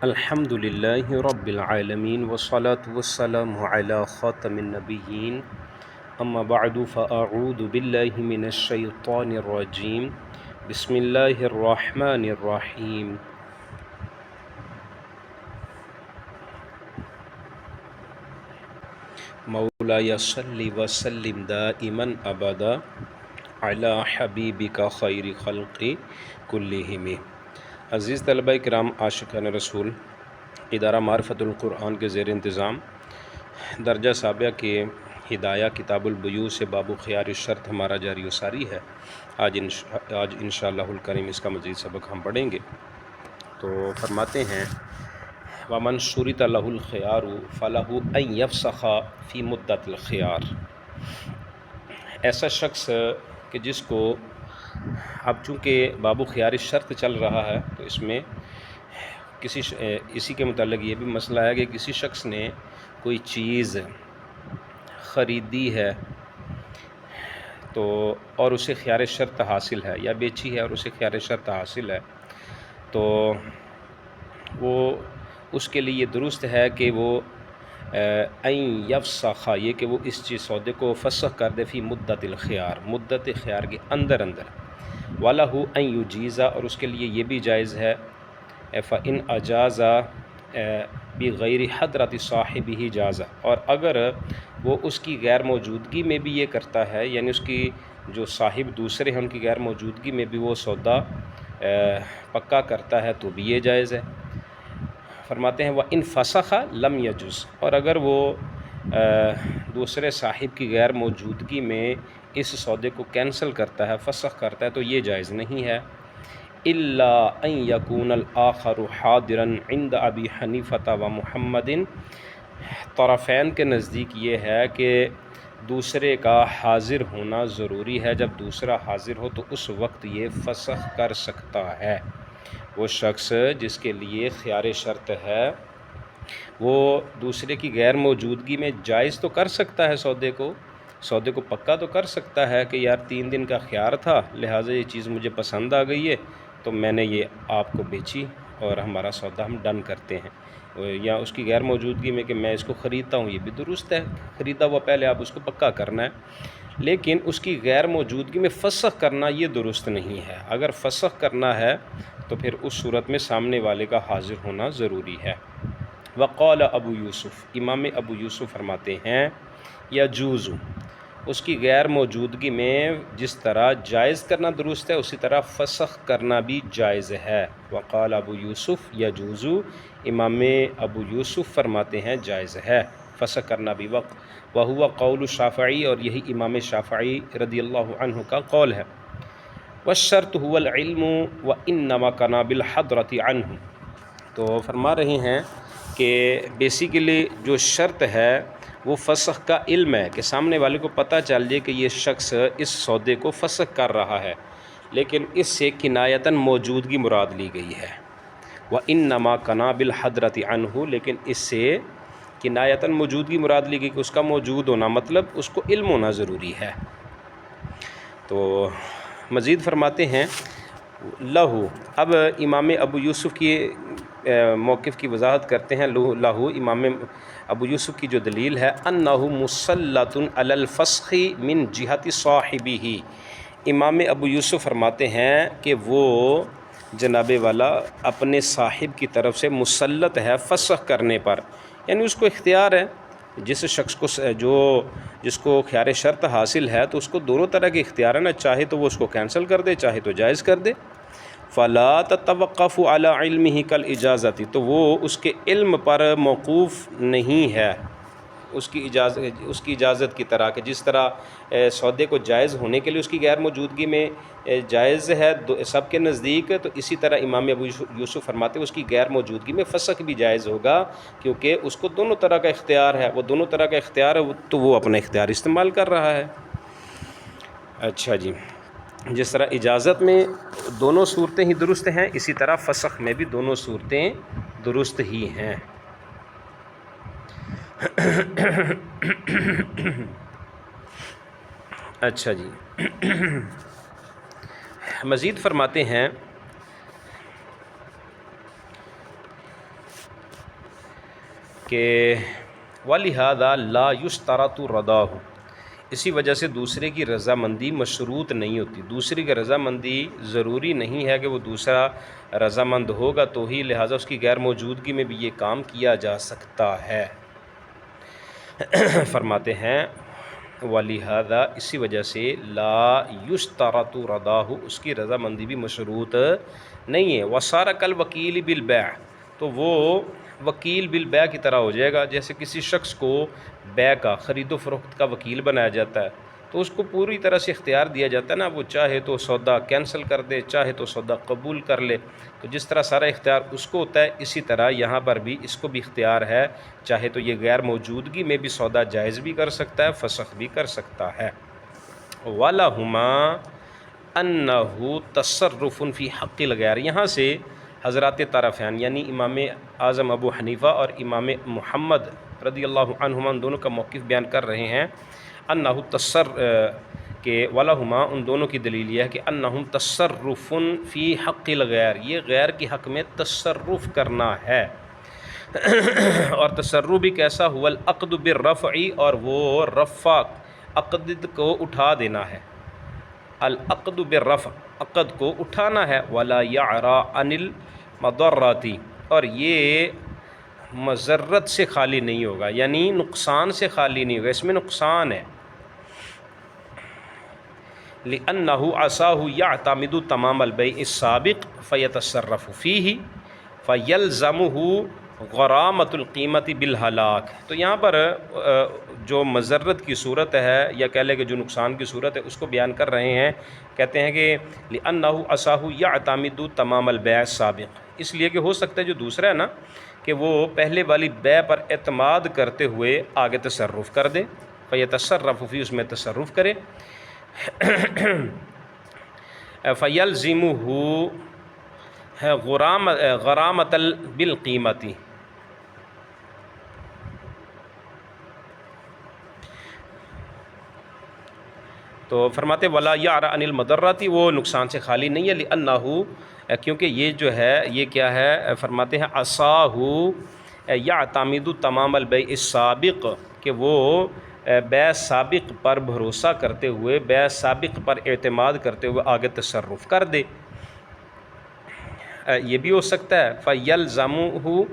الحمد للہ رب العالمین والصلاة والسلام علی خاتم النبیین اما بعد فاعوذ باللہ من الشیطان الرجیم بسم اللہ الرحمن الرحیم مولایا صلی وسلم دائما ابدا علی حبیبک خیر خلق کلہم۔ عزیز طلبہ کرام، عاشقان رسول، ادارہ معرفت القرآن کے زیر انتظام درجہ سابعہ کے ہدایہ کتاب البیوع سے باب خیار الشرط ہمارا جاری و ساری ہے۔ آج انشاءاللہ الکریم اس کا مزید سبق ہم پڑھیں گے۔ تو فرماتے ہیں وَمَنْ شُرِطَ لَهُ الْخِيَارُ فَلَهُ أَنْ يَفْسَخَ فِي مُدَّةِ الْخِيَارِ۔ ایسا شخص کہ جس کو اب چونکہ باب خیار شرط چل رہا ہے تو اس میں اسی کے متعلق یہ بھی مسئلہ ہے کہ کسی شخص نے کوئی چیز خریدی ہے تو اور اسے خیار شرط حاصل ہے، یا بیچی ہے اور اسے خیار شرط حاصل ہے، تو وہ اس کے لیے یہ درست ہے کہ وہ این یفسخ، یہ کہ وہ اس چیز سودے کو فسخ کر دے فی مدت الخیار، مدت خیار کے اندر وَلَهُ أَن يُجِيزَ، اور اس کے لیے یہ بھی جائز ہے فَإِنْ أَجَازَ بِغَيْرِ حَضْرَةِ صَاحِبِهِ جَازَ، اور اگر وہ اس کی غیر موجودگی میں بھی یہ کرتا ہے، یعنی اس کی جو صاحب دوسرے ہیں ان کی غیر موجودگی میں بھی وہ سودا پکا کرتا ہے تو بھی یہ جائز ہے۔ فرماتے ہیں وَإِنْ فَسَخَ لَمْ يَجُزْ، اور اگر وہ دوسرے صاحب کی غیر موجودگی میں اس سودے کو کینسل کرتا ہے، فسخ کرتا ہے، تو یہ جائز نہیں ہے۔ إِلَّا أَن يَكُونَ الْآخَرُ حَاضِرًا عِنْدَ أَبِي حَنِيفَةَ وَمُحَمَّدٍ، طرفین کے نزدیک یہ ہے کہ دوسرے کا حاضر ہونا ضروری ہے۔ جب دوسرا حاضر ہو تو اس وقت یہ فسخ کر سکتا ہے۔ وہ شخص جس کے لیے خیار شرط ہے وہ دوسرے کی غیر موجودگی میں جائز تو کر سکتا ہے، سودے کو پکا تو کر سکتا ہے کہ یار 3 دن کا خیار تھا، لہٰذا یہ چیز مجھے پسند آ گئی ہے تو میں نے یہ آپ کو بیچی اور ہمارا سودا ہم ڈن کرتے ہیں، یا اس کی غیر موجودگی میں کہ میں اس کو خریدتا ہوں، یہ بھی درست ہے، خریدا ہوا پہلے آپ اس کو پکا کرنا ہے، لیکن اس کی غیر موجودگی میں فسخ کرنا یہ درست نہیں ہے۔ اگر فسخ کرنا ہے تو پھر اس صورت میں سامنے والے کا حاضر ہونا ضروری ہے۔ وقال ابو یوسف، امام ابو یوسف فرماتے ہیں یجوز، اس کی غیر موجودگی میں جس طرح جائز کرنا درست ہے اسی طرح فسخ کرنا بھی جائز ہے۔ وقال ابو یوسف یجوز، امام ابو یوسف فرماتے ہیں جائز ہے فسخ کرنا بھی۔ وہو قول شافعی، اور یہی امام شافعی رضی اللہ عنہ کا قول ہے۔ والشرط هو العلم وانما كان بالحضرة عنه، تو فرما رہے ہیں کہ بیسیکلی جو شرط ہے وہ فسخ کا علم ہے، کہ سامنے والے کو پتہ چل جائے کہ یہ شخص اس سودے کو فسخ کر رہا ہے، لیکن اس سے کنایتاً موجودگی مراد لی گئی ہے۔ وَإِنَّمَا كَانَ بِالْحَضْرَةِ عَنْهُ، لیکن اس سے کنایتاً موجودگی مراد لی گئی کہ اس کا موجود ہونا، مطلب اس کو علم ہونا ضروری ہے۔ تو مزید فرماتے ہیں لہو، اب امام ابو یوسف کی موقف کی وضاحت کرتے ہیں۔ لہو، امام ابو یوسف کی جو دلیل ہے انہ مسلط علی الفسخ من جہت صاحبہ، امام ابو یوسف فرماتے ہیں کہ وہ جناب والا اپنے صاحب کی طرف سے مسلط ہے فسخ کرنے پر، یعنی اس کو اختیار ہے، جس شخص کو جس کو خیار شرط حاصل ہے تو اس کو دونوں طرح کے اختیار ہیں نا، چاہے تو وہ اس کو کینسل کر دے، چاہے تو جائز کر دے۔ فلا تتوقف علی علمہ کالاجازت، تو وہ اس کے علم پر موقوف نہیں ہے، اس کی اجازت کی طرح، کہ جس طرح سودے کو جائز ہونے کے لیے اس کی غیر موجودگی میں جائز ہے سب کے نزدیک، تو اسی طرح امام ابو یوسف فرماتے ہیں اس کی غیر موجودگی میں فسخ بھی جائز ہوگا، کیونکہ اس کو دونوں طرح کا اختیار ہے، وہ دونوں طرح کا اختیار ہے تو وہ اپنا اختیار استعمال کر رہا ہے۔ اچھا جی، جس طرح اجازت میں دونوں صورتیں ہی درست ہیں، اسی طرح فسخ میں بھی دونوں صورتیں درست ہی ہیں۔ اچھا جی، مزید فرماتے ہیں کہ وَلِهَذَا لَا يُشْتَرَطُ رَضَاهُ، اسی وجہ سے دوسرے کی رضامندی مشروط نہیں ہوتی، دوسرے کی رضامندی ضروری نہیں ہے کہ وہ دوسرا رضامند ہوگا تو ہی، لہٰذا اس کی غیر موجودگی میں بھی یہ کام کیا جا سکتا ہے۔ فرماتے ہیں وَلِهَذَا، اسی وجہ سے لا يُشْتَرَطُ رَضَاهُ، اس کی رضامندی بھی مشروط نہیں ہے۔ وَصَارَ كَالْوَكِيلِ بِالْبَيْعِ، تو وہ وکیل بالبیع کی طرح ہو جائے گا، جیسے کسی شخص کو بیع کا، خرید و فروخت کا وکیل بنایا جاتا ہے تو اس کو پوری طرح سے اختیار دیا جاتا ہے نا، وہ چاہے تو سودا کینسل کر دے، چاہے تو سودا قبول کر لے، تو جس طرح سارا اختیار اس کو ہوتا ہے اسی طرح یہاں پر بھی اس کو بھی اختیار ہے، چاہے تو یہ غیر موجودگی میں بھی سودا جائز بھی کر سکتا ہے، فسخ بھی کر سکتا ہے۔ وَلَهُمَا أَنَّهُ تَصَرُّفٌ فِي حَقِّ الْغَيْرِ، یہاں سے حضرات طرفین یعنی امام اعظم ابو حنیفہ اور امام محمد رضی اللہ عنہما ان دونوں کا موقف بیان کر رہے ہیں، کہ وَلَهُمَا، ان دونوں کی دلیل یہ ہے کہ انہم تصرف فی حق الغیر، یہ غیر کے حق میں تصرف کرنا ہے، اور تصرف بھی کیسا، هو العقد بالرفع، اور وہ رفع عقد کو اٹھا دینا ہے، العقد بالرفع، عقد کو اٹھانا ہے، ولا یعری عن المضرات، اور یہ مضرت سے خالی نہیں ہوگا، یعنی نقصان سے خالی نہیں ہوگا، اس میں نقصان ہے، لأنه عصاه يعتمد تمام البيع السابق فيتصرف فيه فيلزمه غرامۃ القیمت بالہلاک، تو یہاں پر جو مضرت کی صورت ہے یا کہہ لیں کہ جو نقصان کی صورت ہے اس کو بیان کر رہے ہیں، کہتے ہیں کہ لأنه عصاه يعتمد تمام البيع السابق، اس لیے کہ ہو سکتا ہے جو دوسرا ہے نا کہ وہ پہلے والی بیع پر اعتماد کرتے ہوئے آگے تصرف کر دے، فیتصرف فی، اس میں تصرف کرے، فیلزمہ غرامۃ بالقیمت، تو فرماتے ولا یعری عن المضرات، وہ نقصان سے خالی نہیں ہے، لأنہ، کیونکہ یہ جو ہے یہ کیا ہے، فرماتے ہیں عصاہ یعتمد تمام البیع السابق، کہ وہ بیع سابق پر بھروسہ کرتے ہوئے، بیع سابق پر اعتماد کرتے ہوئے آگے تصرف کر دے، یہ بھی ہو سکتا ہے، فَيَلْزَمُهُ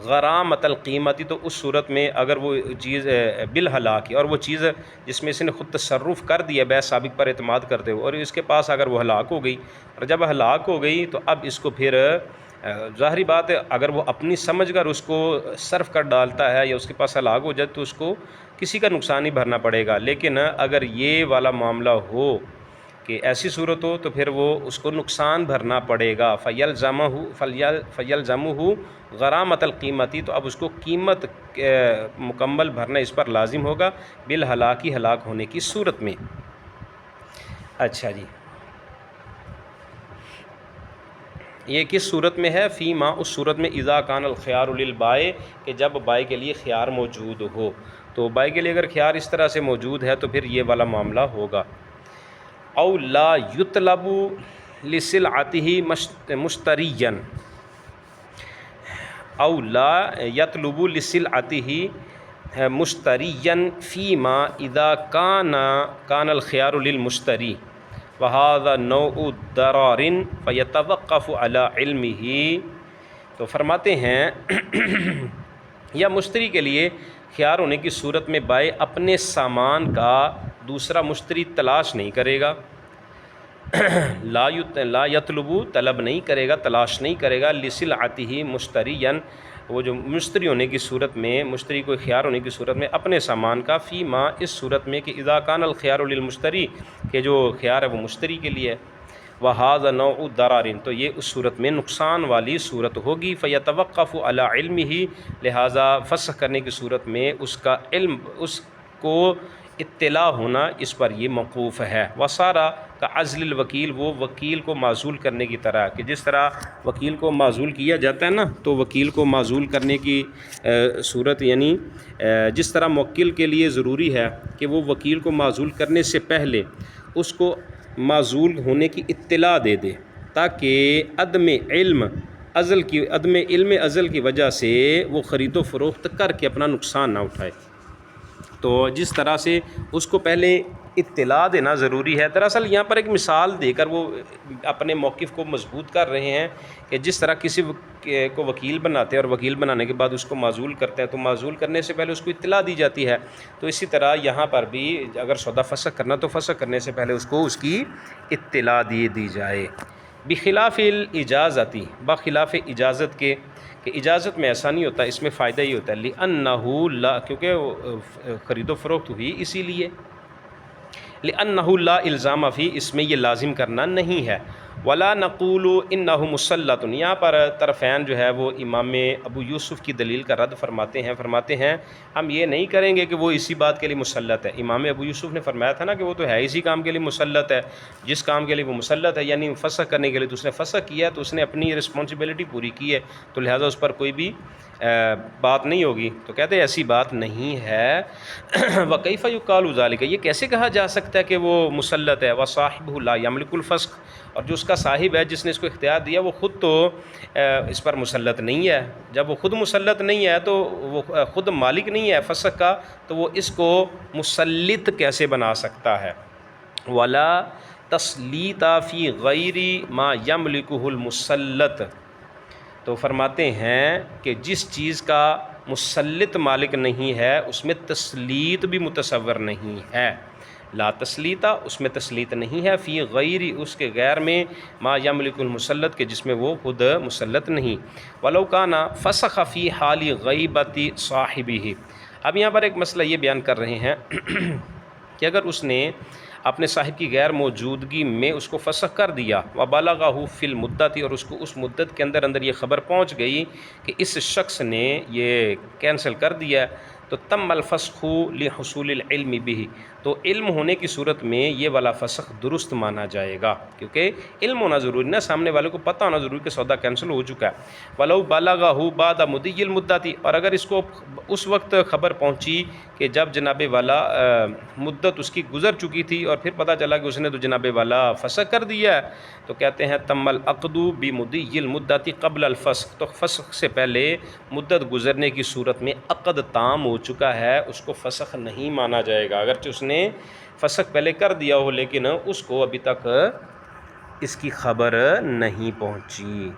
غرامۃ القیمت، تو اس صورت میں اگر وہ چیز بالہلاک، اور وہ چیز جس میں اس نے خود تصرف کر دیا بیع سابق پر اعتماد کرتے ہوئے، اور اس کے پاس اگر وہ ہلاک ہو گئی، اور جب ہلاک ہو گئی تو اب اس کو پھر ظاہری بات ہے اگر وہ اپنی سمجھ کر اس کو صرف کر ڈالتا ہے یا اس کے پاس ہلاک ہو جائے تو اس کو کسی کا نقصان ہی بھرنا پڑے گا، لیکن اگر یہ والا معاملہ ہو کہ ایسی صورت ہو تو پھر وہ اس کو نقصان بھرنا پڑے گا، فَيَلْزَمُهُ غرامۃ القیمتی، تو اب اس کو قیمت مکمل بھرنا اس پر لازم ہوگا، بالہلاکی، ہلاک ہونے کی صورت میں۔ اچھا جی، یہ کس صورت میں ہے، فی ما، اس صورت میں، اذا کان الخیار للبائع، کہ جب بائع کے لیے خیار موجود ہو، تو بائع کے لیے اگر خیار اس طرح سے موجود ہے تو پھر یہ والا معاملہ ہوگا۔ او لا یطلب لسلعته مشتریا، او لا یطلب لسلعته مشتریا فیما اذا کان الخیار للمشتری، وهذا نوع ضرار فيتوقف على علمه، تو فرماتے ہیں یا مشتری کے لیے خیار ہونے کی صورت میں بائع اپنے سامان کا دوسرا مشتری تلاش نہیں کرے گا، لا یطلب، طلب نہیں کرے گا، تلاش نہیں کرے گا، لسلعته مشتریا، وہ جو مشتری ہونے کی صورت میں، مشتری کو خیار ہونے کی صورت میں اپنے سامان کا، فی ما، اس صورت میں کہ اذا کان الخیار للمشتری، کہ جو خیار ہے وہ مشتری کے لیے، وَهَذَا نَوْعُ ضَرَارٍ، تو یہ اس صورت میں نقصان والی صورت ہوگی، فَيَتَوَقَّفُ عَلَى عِلْمِهِ، لہٰذا فسخ کرنے کی صورت میں اس کا علم، اس کو اطلاع ہونا اس پر یہ موقوف ہے، وَصَارَ كَعَزْلِ الْوَكِيلِ، وہ وکیل کو معزول کرنے کی طرح، کہ جس طرح وکیل کو معزول کیا جاتا ہے نا، تو وکیل کو معزول کرنے کی صورت، یعنی جس طرح موکل کے لیے ضروری ہے کہ وہ وکیل کو معزول کرنے سے پہلے اس کو معزول ہونے کی اطلاع دے دے، تاکہ عدم علم ازل کی عدم علم ازل کی وجہ سے وہ خرید و فروخت کر کے اپنا نقصان نہ اٹھائے۔ تو جس طرح سے اس کو پہلے اطلاع دینا ضروری ہے۔ دراصل یہاں پر ایک مثال دے کر وہ اپنے موقف کو مضبوط کر رہے ہیں کہ جس طرح کسی کو وکیل بناتے ہیں اور وکیل بنانے کے بعد اس کو معزول کرتے ہیں تو معزول کرنے سے پہلے اس کو اطلاع دی جاتی ہے، تو اسی طرح یہاں پر بھی اگر سودا فسخ کرنا تو فسخ کرنے سے پہلے اس کو اس کی اطلاع دی جائے۔ بخلاف الاجازتی، بخلاف اجازت کے، کہ اجازت میں ایسا نہیں ہوتا، اس میں فائدہ ہی ہوتا ہے لأنہ لا، کیونکہ خرید و فروخت ہوئی اسی لیے، لأنہ لا الزام فی، اس میں یہ لازم کرنا نہیں ہے۔ ولا نقول انہ مسلط، یہاں پر طرفین جو ہے وہ امام ابو یوسف کی دلیل کا رد فرماتے ہیں ہم یہ نہیں کریں گے کہ وہ اسی بات کے لیے مسلط ہے۔ امام ابو یوسف نے فرمایا تھا نا کہ وہ تو ہے اسی کام کے لیے مسلط ہے، جس کام کے لیے وہ مسلط ہے، یعنی فسخ کرنے کے لیے تو اس نے فسخ کیا ہے، تو اس نے اپنی رسپانسبلٹی پوری کی ہے، تو لہٰذا اس پر کوئی بھی بات نہیں ہوگی۔ تو کہتے ہیں ایسی بات نہیں ہے۔ وکیف یقال ذلک، یہ کیسے کہا جا سکتا ہے کہ وہ مسلط ہے؟ وصاحبہ لا یملک الفسخ، اور جو اس کا صاحب ہے جس نے اس کو اختیار دیا وہ خود تو اس پر مسلط نہیں ہے۔ جب وہ خود مسلط نہیں ہے تو وہ خود مالک نہیں ہے فسخ کا، تو وہ اس کو مسلط کیسے بنا سکتا ہے؟ ولا تسلیط فی غیر ما یملکہ المسلط، تو فرماتے ہیں کہ جس چیز کا مسلط مالک نہیں ہے اس میں تسلیط بھی متصور نہیں ہے۔ لا تسلیطہ، اس میں تسلیط نہیں ہے، فی غیر، اس کے غیر میں، ما یملک المسلط، کے جس میں وہ خود مسلط نہیں۔ ولو کان فسخ فی حال غیبت صاحبہ، اب یہاں پر ایک مسئلہ یہ بیان کر رہے ہیں کہ اگر اس نے اپنے صاحب کی غیر موجودگی میں اس کو فسخ کر دیا، وبلغہ فی المدت، اور اس کو اس مدت کے اندر اندر یہ خبر پہنچ گئی کہ اس شخص نے یہ کینسل کر دیا، تو تم الفسخ لحصول العلم به، تو علم ہونے کی صورت میں یہ والا فسخ درست مانا جائے گا، کیونکہ علم ہونا ضروری نا، سامنے والے کو پتہ ہونا ضروری کہ سودا کینسل ہو چکا ہے۔ ولو بلغہ بعد مضی المدت، اور اگر اس کو اس وقت خبر پہنچی کہ جب جناب والا مدت اس کی گزر چکی تھی اور پھر پتہ چلا کہ اس نے تو جناب والا فسخ کر دیا ہے، تو کہتے ہیں تم العقد بمضی المدت قبل الفسخ، تو فسخ سے پہلے مدت گزرنے کی صورت میں عقد تام ہو چکا ہے، اس کو فسخ نہیں مانا جائے گا، اگرچہ اس نے فسخ پہلے کر دیا ہو لیکن اس کو ابھی تک اس کی خبر نہیں پہنچی۔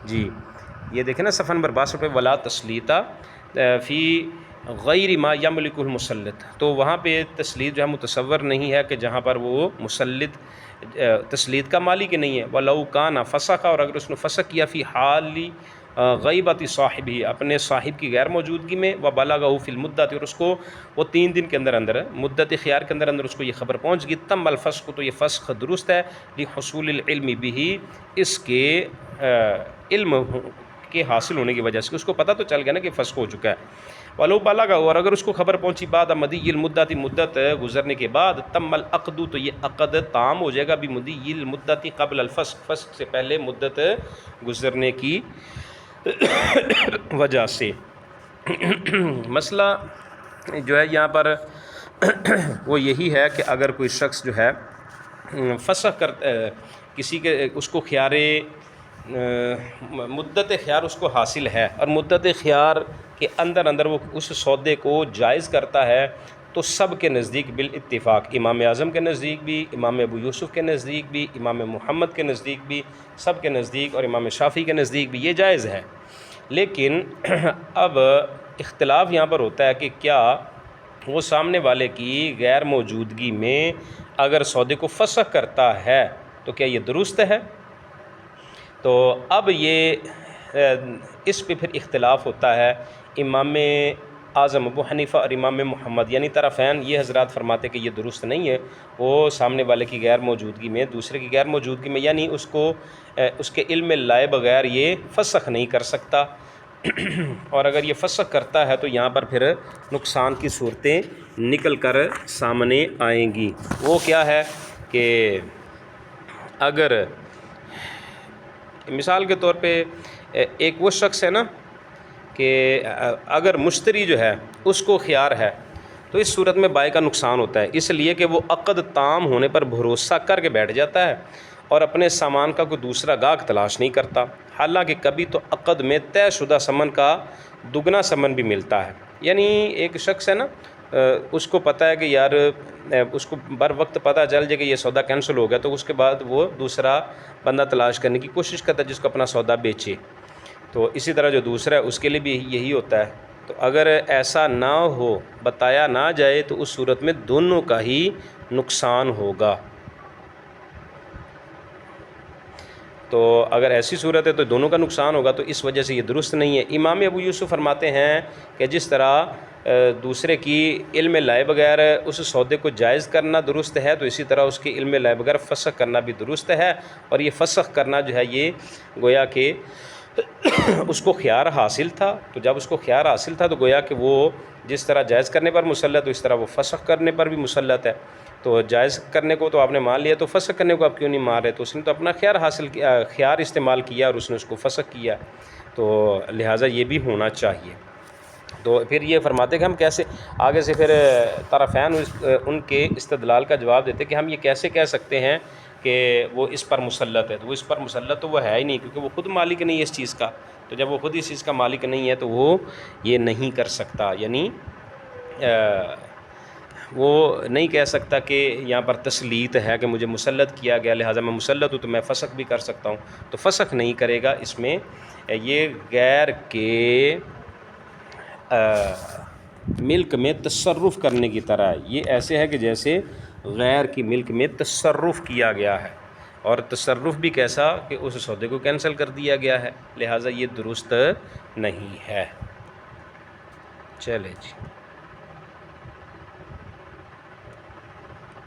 جی یہ دیکھیں نا صفحہ نمبر 62 پہ، ولا تسلیطہ فی غیر ما یملک المسلط، تو وہاں پہ تسلیط جو ہے متصور نہیں ہے کہ جہاں پر وہ مسلط تسلیط کا مالک نہیں ہے۔ ولو کان فسخ، اور اگر اس نے فسخ کیا فی حال غیبت صاحبہ، اپنے صاحب کی غیر موجودگی میں، وبلغہ فی المدت، اور اس کو وہ 3 دن کے اندر اندر مدت خیار کے اندر اندر اس کو یہ خبر پہنچ گئی، تم الفسخ، تو یہ فسخ درست ہے، لحصول العلم به، اس کے علم کے حاصل ہونے کی وجہ سے، اس کو پتہ تو چل گیا نا کہ فسخ ہو چکا ہے۔ ولو بلغہ، اور اگر اس کو خبر پہنچی بعد مضی المدت، مدت گزرنے کے بعد، تم العقد، تو یہ عقد تام ہو جائے گا بمضی المدت قبل الفسخ، فسخ سے پہلے مدت گزرنے کی وجہ سے۔ مسئلہ جو ہے یہاں پر وہ یہی ہے کہ اگر کوئی شخص جو ہے فسخ کر کسی کے اس کو خیار مدت خیار اس کو حاصل ہے اور مدت خیار کے اندر اندر وہ اس سودے کو جائز کرتا ہے، تو سب کے نزدیک بالاتفاق، امام اعظم کے نزدیک بھی، امام ابو یوسف کے نزدیک بھی، امام محمد کے نزدیک بھی، سب کے نزدیک، اور امام شافعی کے نزدیک بھی یہ جائز ہے۔ لیکن اب اختلاف یہاں پر ہوتا ہے کہ کیا وہ سامنے والے کی غیر موجودگی میں اگر سودے کو فسخ کرتا ہے تو کیا یہ درست ہے؟ تو اب یہ اس پہ پھر اختلاف ہوتا ہے۔ امام اعظم ابو حنیفہ اور امام محمد یعنی طرفین یہ حضرات فرماتے کہ یہ درست نہیں ہے، وہ سامنے والے کی غیر موجودگی میں، دوسرے کی غیر موجودگی میں، یعنی اس کو اس کے علم میں لائے بغیر یہ فسخ نہیں کر سکتا، اور اگر یہ فسخ کرتا ہے تو یہاں پر پھر نقصان کی صورتیں نکل کر سامنے آئیں گی۔ وہ کیا ہے کہ اگر مثال کے طور پہ ایک وہ شخص ہے نا کہ اگر مشتری جو ہے اس کو خیار ہے تو اس صورت میں بائع کا نقصان ہوتا ہے، اس لیے کہ وہ عقد تام ہونے پر بھروسہ کر کے بیٹھ جاتا ہے اور اپنے سامان کا کوئی دوسرا گاہک تلاش نہیں کرتا، حالانکہ کبھی تو عقد میں طے شدہ ثمن کا دگنا ثمن بھی ملتا ہے۔ یعنی ایک شخص ہے نا، اس کو پتہ ہے کہ یار اس کو بر وقت پتہ چل جائے کہ یہ سودا کینسل ہو گیا، تو اس کے بعد وہ دوسرا بندہ تلاش کرنے کی کوشش کرتا ہے جس کو اپنا سودا بیچے۔ تو اسی طرح جو دوسرا ہے اس کے لیے بھی یہی ہوتا ہے۔ تو اگر ایسا نہ ہو، بتایا نہ جائے، تو اس صورت میں دونوں کا ہی نقصان ہوگا۔ تو اگر ایسی صورت ہے تو دونوں کا نقصان ہوگا، تو اس وجہ سے یہ درست نہیں ہے۔ امام ابو یوسف فرماتے ہیں کہ جس طرح دوسرے کی علم لائے بغیر اس سودے کو جائز کرنا درست ہے، تو اسی طرح اس کی علم لائے بغیر فسخ کرنا بھی درست ہے۔ اور یہ فسخ کرنا جو ہے یہ گویا کہ اس کو خیار حاصل تھا، تو جب اس کو خیار حاصل تھا تو گویا کہ وہ جس طرح جائز کرنے پر مسلط تو اس طرح وہ فسخ کرنے پر بھی مسلط ہے۔ تو جائز کرنے کو تو آپ نے مان لیا، تو فسخ کرنے کو آپ کیوں نہیں مان رہے؟ تو اس نے تو اپنا خیار حاصل کیا، خیار استعمال کیا اور اس نے اس کو فسخ کیا، تو لہٰذا یہ بھی ہونا چاہیے۔ تو پھر یہ فرماتے کہ ہم کیسے آگے سے پھر طرفین ان کے استدلال کا جواب دیتے کہ ہم یہ کیسے کہہ سکتے ہیں کہ وہ اس پر مسلط ہے؟ تو وہ اس پر مسلط تو وہ ہے ہی نہیں، کیونکہ وہ خود مالک نہیں ہے اس چیز کا۔ تو جب وہ خود اس چیز کا مالک نہیں ہے تو وہ یہ نہیں کر سکتا، یعنی وہ نہیں کہہ سکتا کہ یہاں پر تسلیط ہے کہ مجھے مسلط کیا گیا لہٰذا میں مسلط ہوں تو میں فسخ بھی کر سکتا ہوں، تو فسخ نہیں کرے گا۔ اس میں یہ غیر کے ملک میں تصرف کرنے کی طرح ہے، یہ ایسے ہے کہ جیسے غیر کی ملک میں تصرف کیا گیا ہے، اور تصرف بھی کیسا کہ اس سودے کو کینسل کر دیا گیا ہے، لہٰذا یہ درست نہیں ہے۔ چلے جی۔